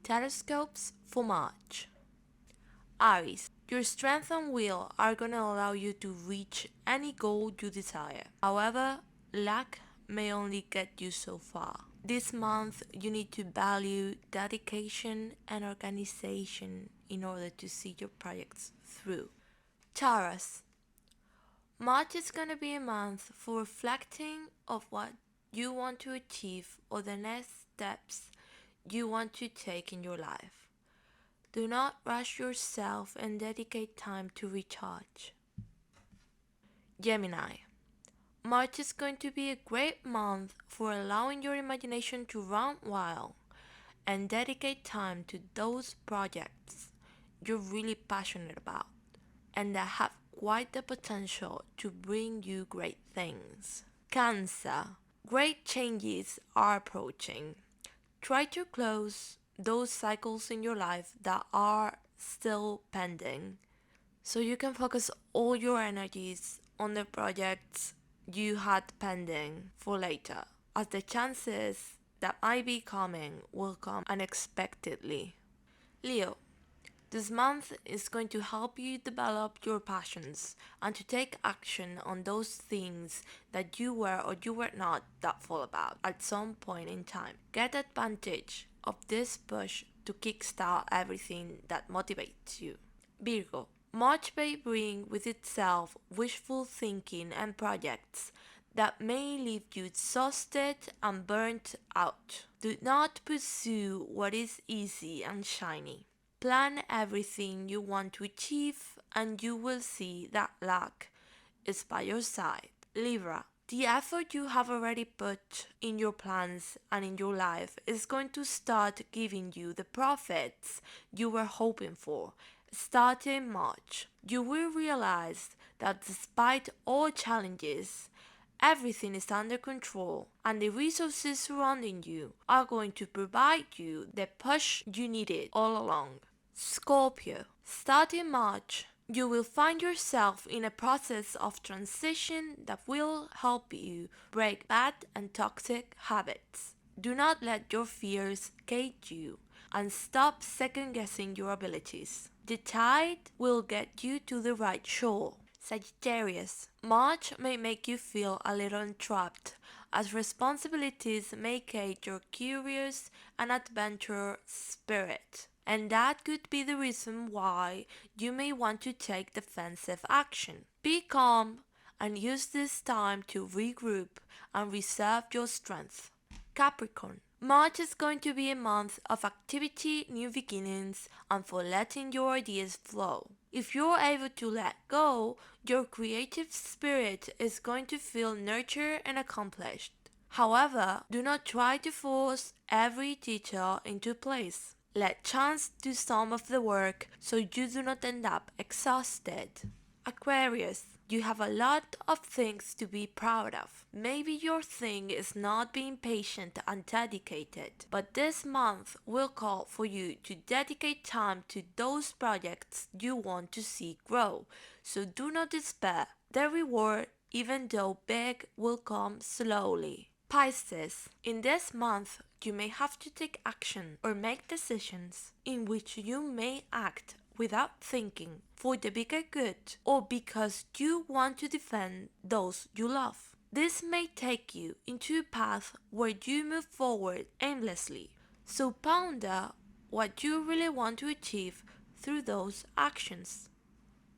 Taroscopes for March. Aries, your strength and will are going to allow you to reach any goal you desire. However, luck may only get you so far. This month, you need to value dedication and organization in order to see your projects through. Taurus, March is going to be a month for reflecting of what you want to achieve or the next steps you want to take in your life. Do not rush yourself and dedicate time to recharge. Gemini, March is going to be a great month for allowing your imagination to run wild and dedicate time to those projects you're really passionate about and that have quite the potential to bring you great things. Cancer, great changes are approaching. Try to close those cycles in your life that are still pending so you can focus all your energies on the projects you had pending for later, as the chances that might be coming will come unexpectedly. Leo, this month is going to help you develop your passions and to take action on those things that you were or you were not thoughtful about at some point in time. Get advantage of this push to kickstart everything that motivates you. Virgo, March may bring with itself wishful thinking and projects that may leave you exhausted and burnt out. Do not pursue what is easy and shiny. Plan everything you want to achieve and you will see that luck is by your side. Libra, the effort you have already put in your plans and in your life is going to start giving you the profits you were hoping for. Starting March, you will realize that despite all challenges, everything is under control and the resources surrounding you are going to provide you the push you needed all along. Scorpio, starting March, you will find yourself in a process of transition that will help you break bad and toxic habits. Do not let your fears gate you and stop second guessing your abilities. The tide will get you to the right shore. Sagittarius, March may make you feel a little entrapped as responsibilities may gate your curious and adventurous spirit. And that could be the reason why you may want to take defensive action. Be calm and use this time to regroup and reserve your strength. Capricorn, March is going to be a month of activity, new beginnings, and for letting your ideas flow. If you're able to let go, your creative spirit is going to feel nurtured and accomplished. However, do not try to force every detail into place. Let chance do some of the work so you do not end up exhausted. Aquarius, you have a lot of things to be proud of. Maybe your thing is not being patient and dedicated, but this month will call for you to dedicate time to those projects you want to see grow. So do not despair. The reward, even though big, will come slowly. Pisces, in this month, you may have to take action or make decisions in which you may act without thinking for the bigger good or because you want to defend those you love. This may take you into a path where you move forward aimlessly. So ponder what you really want to achieve through those actions.